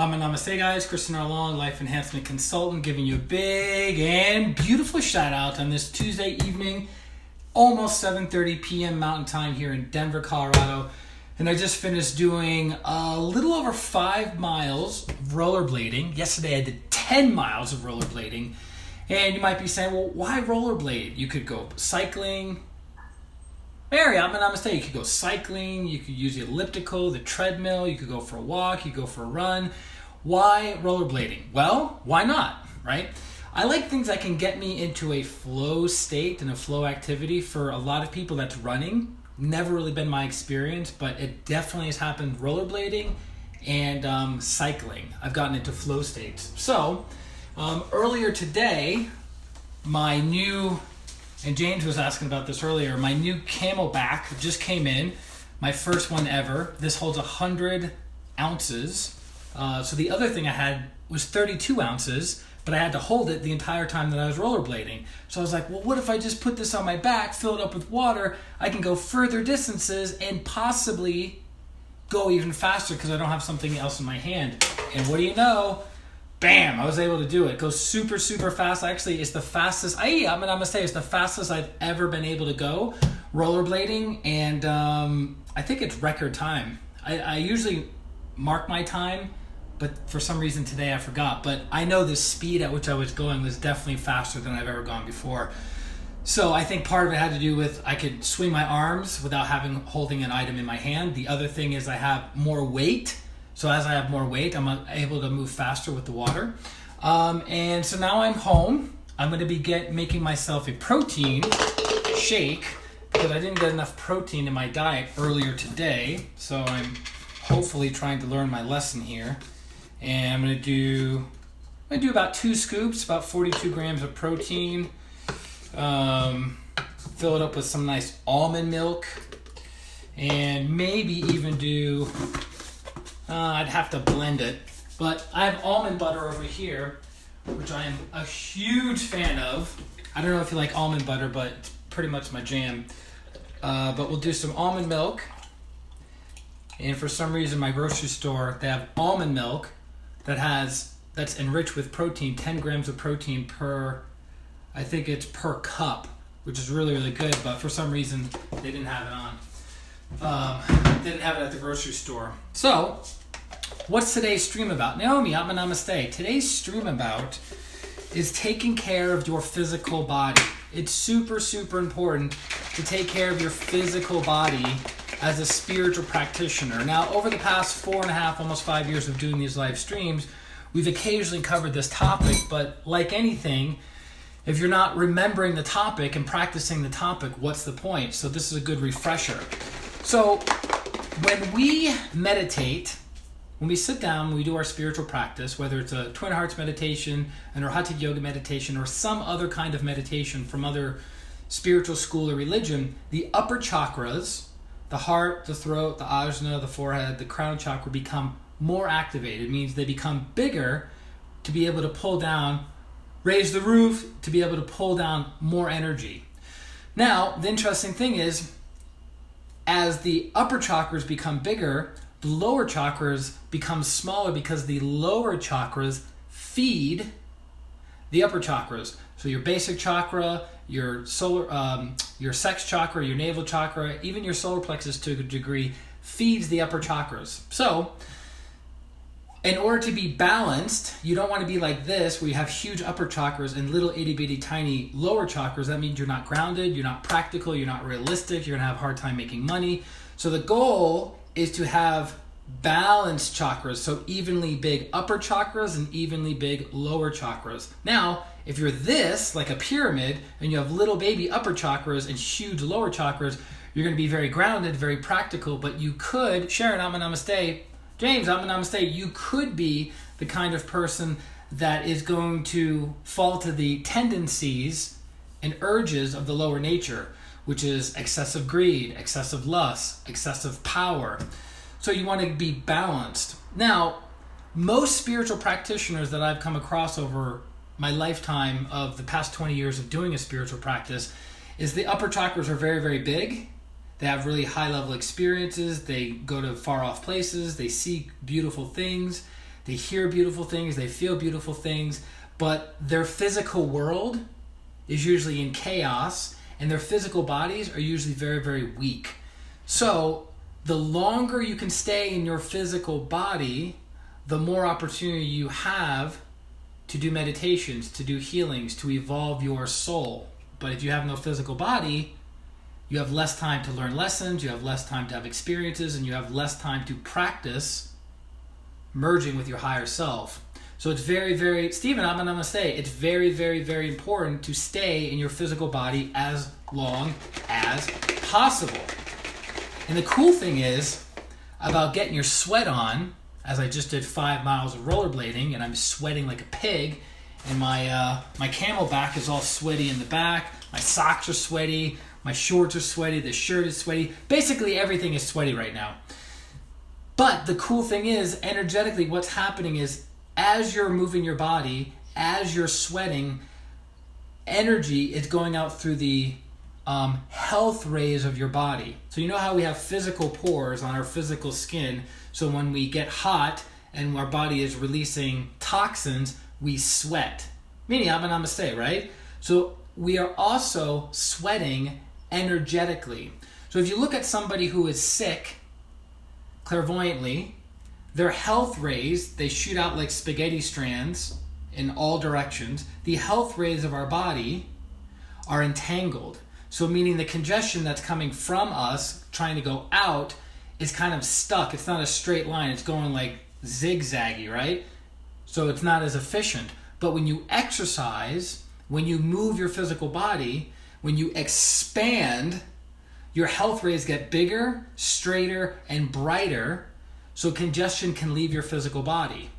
Namaste guys, ChristianRLong, Life Enhancement Consultant, giving you a big and beautiful shout out on this Tuesday evening, almost 7:30 p.m. Mountain Time here in Denver, Colorado. And I just finished doing a little over 5 miles of rollerblading. Yesterday I did 10 miles of rollerblading. And you might be saying, well, why rollerblade? You could go cycling. Mary, Namaste. You could go cycling, you could use the elliptical, the treadmill, you could go for a walk, you could go for a run. Why rollerblading? Well, why not, right? I like things that can get me into a flow state and a flow activity. For a lot of people, that's running. Never really been my experience, but it definitely has happened rollerblading and cycling. I've gotten into flow states. So, earlier today, my new... And James was asking about this earlier. My new camelbak just came in, my first one ever. This holds 100 ounces. So the other thing I had was 32 ounces, but I had to hold it the entire time that I was rollerblading. So I was like, well, what if I just put this on my back, fill it up with water? I can go further distances and possibly go even faster because I don't have something else in my hand. And what do you know? Bam! I was able to do it. It goes super, super fast. Actually, it's the fastest. I'm gonna say it's the fastest I've ever been able to go rollerblading, and I think it's record time. I usually mark my time, but for some reason today I forgot. But I know the speed at which I was going was definitely faster than I've ever gone before. So I think part of it had to do with I could swing my arms without holding an item in my hand. The other thing is I have more weight. So as I have more weight, I'm able to move faster with the water. And so now I'm home. I'm going to be making myself a protein shake because I didn't get enough protein in my diet earlier today. So I'm hopefully trying to learn my lesson here. And I'm going to do about 2 scoops, about 42 grams of protein. Fill it up with some nice almond milk. And maybe even do... I'd have to blend it, but I have almond butter over here, which I am a huge fan of. I don't know if you like almond butter, but it's pretty much my jam. But we'll do some almond milk. And for some reason, my grocery store, they have almond milk that's enriched with protein, 10 grams of protein I think it's per cup, which is really, really good. But for some reason, they didn't have it on. Didn't have it at the grocery store. So, what's today's stream about? Naomi, Namaste. Today's stream about is taking care of your physical body. It's super, super important to take care of your physical body as a spiritual practitioner. Now, over the past 4.5, almost 5 years of doing these live streams, we've occasionally covered this topic, but like anything, if you're not remembering the topic and practicing the topic, what's the point? So this is a good refresher. So when we meditate, when we sit down, when we do our spiritual practice, whether it's a Twin Hearts meditation, an Hatha Yoga meditation, or some other kind of meditation from other spiritual school or religion, the upper chakras, the heart, the throat, the ajna, the forehead, the crown chakra become more activated. It means they become bigger to be able to pull down, raise the roof, to be able to pull down more energy. Now, the interesting thing is, as the upper chakras become bigger, the lower chakras become smaller because the lower chakras feed the upper chakras. So your basic chakra, your sex chakra, your navel chakra, even your solar plexus to a degree feeds the upper chakras. So in order to be balanced, you don't want to be like this where you have huge upper chakras and little itty bitty tiny lower chakras. That means you're not grounded, you're not practical, you're not realistic, you're going to have a hard time making money. So the goal is to have balanced chakras, so evenly big upper chakras and evenly big lower chakras. Now, if you're this, like a pyramid, and you have little baby upper chakras and huge lower chakras, you're going to be very grounded, very practical, but you could, Sharon, Namaste, James, Namaste, you could be the kind of person that is going to fall to the tendencies and urges of the lower nature, which is excessive greed, excessive lust, excessive power. So you want to be balanced. Now, most spiritual practitioners that I've come across over my lifetime of the past 20 years of doing a spiritual practice is the upper chakras are very, very big. They have really high level experiences. They go to far off places. They see beautiful things. they hear beautiful things, they feel beautiful things, but their physical world is usually in chaos, and their physical bodies are usually very, very weak. So the longer you can stay in your physical body, the more opportunity you have to do meditations, to do healings, to evolve your soul. But if you have no physical body, you have less time to learn lessons, you have less time to have experiences, and you have less time to practice merging with your higher self. So it's very, very, Stephen, I'm going to say, it's very, very, very important to stay in your physical body as long as possible. And the cool thing is about getting your sweat on, as I just did 5 miles of rollerblading, and I'm sweating like a pig, and my camelbak is all sweaty in the back, my socks are sweaty, my shorts are sweaty, the shirt is sweaty, basically everything is sweaty right now. But the cool thing is, energetically, what's happening is, as you're moving your body, as you're sweating, energy is going out through the health rays of your body. So you know how we have physical pores on our physical skin, so when we get hot and our body is releasing toxins, we sweat. Meaning, I'm going to say, right? So we are also sweating energetically. So if you look at somebody who is sick, clairvoyantly, their health rays, they shoot out like spaghetti strands in all directions. The health rays of our body are entangled. So meaning the congestion that's coming from us, trying to go out, is kind of stuck. It's not a straight line. It's going like zigzaggy, right? So it's not as efficient. But when you exercise, when you move your physical body, when you expand, your health rays get bigger, straighter, and brighter, so congestion can leave your physical body,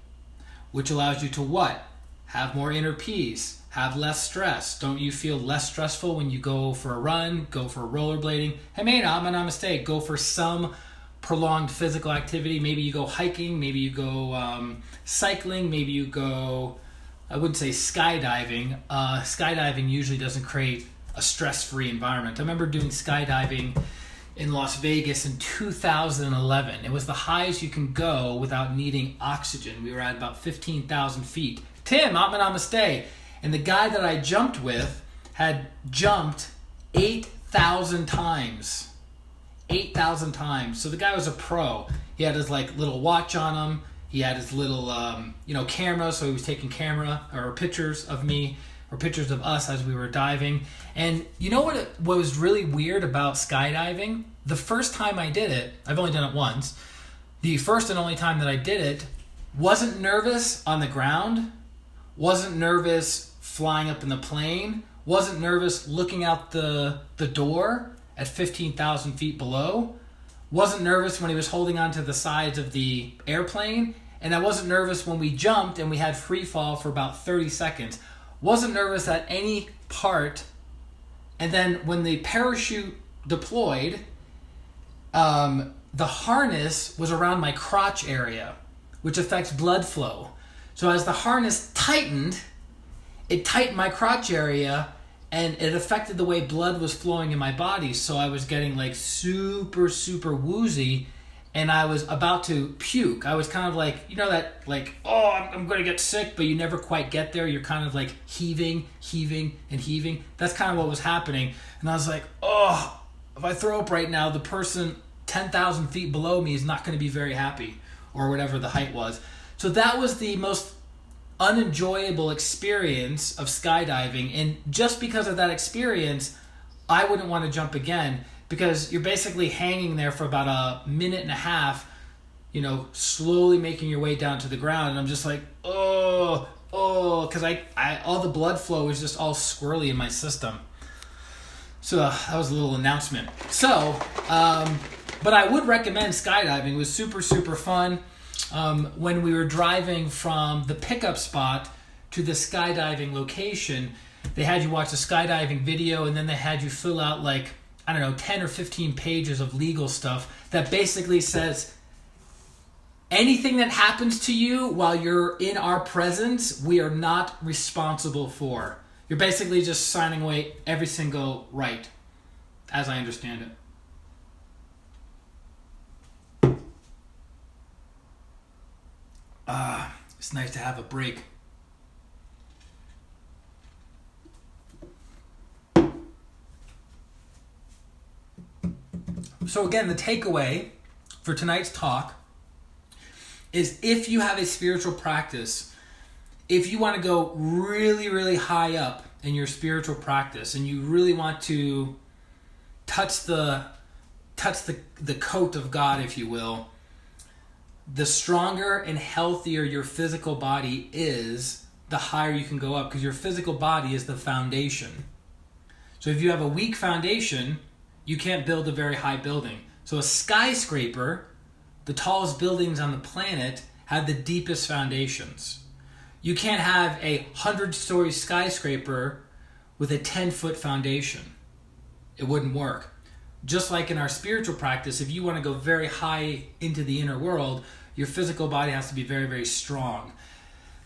which allows you to what? Have more inner peace, have less stress. Don't you feel less stressful when you go for a run, go for rollerblading? Hey man, I'm a mistake. Go for some prolonged physical activity. Maybe you go hiking, maybe you go cycling, maybe you go, I wouldn't say skydiving. Skydiving usually doesn't create a stress-free environment. I remember doing skydiving in Las Vegas in 2011. It was the highest you can go without needing oxygen. We were at about 15,000 feet. Tim, I'm a mistake. And the guy that I jumped with had jumped 8,000 times. 8,000 times. So the guy was a pro. He had his like little watch on him. He had his little camera, so he was taking camera or pictures of me or pictures of us as we were diving. And you know what was really weird about skydiving? The first time I did it, I've only done it once, the first and only time that I did it, wasn't nervous on the ground, wasn't nervous flying up in the plane, wasn't nervous looking out the door at 15,000 feet below, wasn't nervous when he was holding onto the sides of the airplane, and I wasn't nervous when we jumped and we had free fall for about 30 seconds. Wasn't nervous at any part. And then when the parachute deployed, the harness was around my crotch area, which affects blood flow. So as the harness tightened, it tightened my crotch area and it affected the way blood was flowing in my body. So I was getting like super, super woozy and I was about to puke. I was kind of like, you know that like, oh, I'm going to get sick, but you never quite get there. You're kind of like heaving, and heaving. That's kind of what was happening. And I was like, oh, if I throw up right now, the person 10,000 feet below me is not going to be very happy, or whatever the height was. So that was the most unenjoyable experience of skydiving. And just because of that experience, I wouldn't want to jump again, because you're basically hanging there for about a minute and a half, slowly making your way down to the ground. And I'm just like, because I all the blood flow is just all swirly in my system. So that was a little announcement. So, but I would recommend skydiving. It was super, super fun. When we were driving from the pickup spot to the skydiving location, they had you watch a skydiving video, and then they had you fill out 10 or 15 pages of legal stuff that basically says anything that happens to you while you're in our presence, we are not responsible for. You're basically just signing away every single right, as I understand it. It's nice to have a break. So again, the takeaway for tonight's talk is if you have a spiritual practice, if you want to go really, really high up in your spiritual practice and you really want to touch the coat of God, if you will, the stronger and healthier your physical body is, the higher you can go up, because your physical body is the foundation. So if you have a weak foundation, you can't build a very high building. So a skyscraper, the tallest buildings on the planet, have the deepest foundations. You can't have a 100-story skyscraper with a 10-foot foundation. It wouldn't work. Just like in our spiritual practice, if you want to go very high into the inner world, your physical body has to be very, very strong.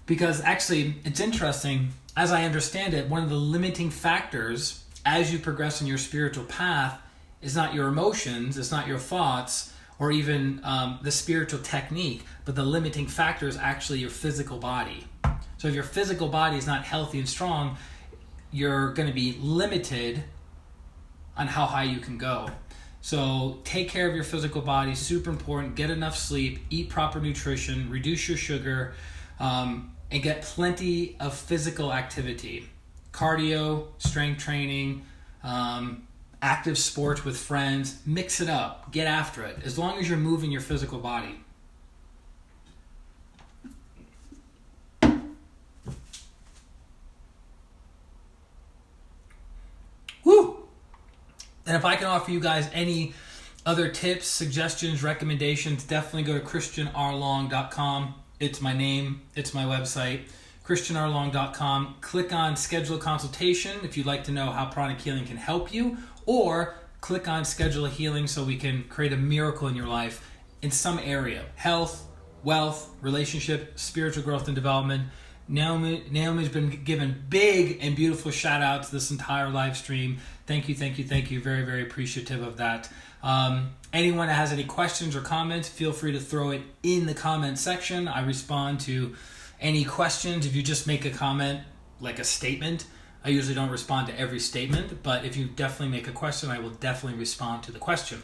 Because actually, it's interesting, as I understand it, one of the limiting factors as you progress in your spiritual path is not your emotions, it's not your thoughts, or even the spiritual technique, but the limiting factor is actually your physical body. So if your physical body is not healthy and strong, you're going to be limited on how high you can go. So take care of your physical body, super important. Get enough sleep, eat proper nutrition, reduce your sugar, and get plenty of physical activity. Cardio, strength training, active sports with friends. Mix it up. Get after it. As long as you're moving your physical body. Woo! And if I can offer you guys any other tips, suggestions, recommendations, definitely go to ChristianRLong.com. It's my name. It's my website. ChristianRLong.com. Click on Schedule a Consultation if you'd like to know how pranic healing can help you, or click on Schedule a Healing so we can create a miracle in your life in some area. Health, wealth, relationship, spiritual growth and development. Naomi's been given big and beautiful shout outs this entire live stream. Thank you. Very, very appreciative of that. Anyone that has any questions or comments, feel free to throw it in the comment section. I respond to any questions. If you just make a comment, like a statement, I usually don't respond to every statement, but if you definitely make a question, I will definitely respond to the question.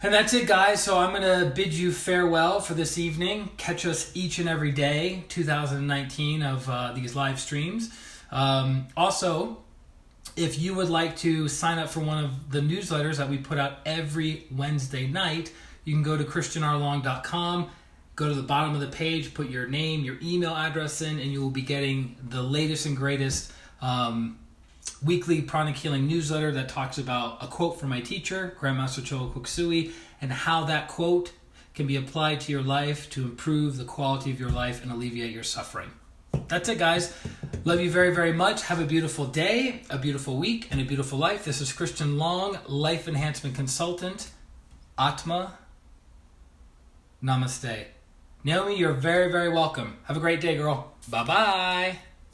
And that's it, guys. So I'm going to bid you farewell for this evening. Catch us each and every day, 2019, of these live streams. Also, if you would like to sign up for one of the newsletters that we put out every Wednesday night, you can go to ChristianRLong.com, go to the bottom of the page, put your name, your email address in, and you will be getting the latest and greatest weekly pranic healing newsletter that talks about a quote from my teacher, Grandmaster Choa Koksui, and how that quote can be applied to your life to improve the quality of your life and alleviate your suffering. That's it, guys. Love you very, very much. Have a beautiful day, a beautiful week, and a beautiful life. This is Christian Long, Life Enhancement Consultant. Atma. Namaste. Naomi, you're very, very welcome. Have a great day, girl. Bye-bye.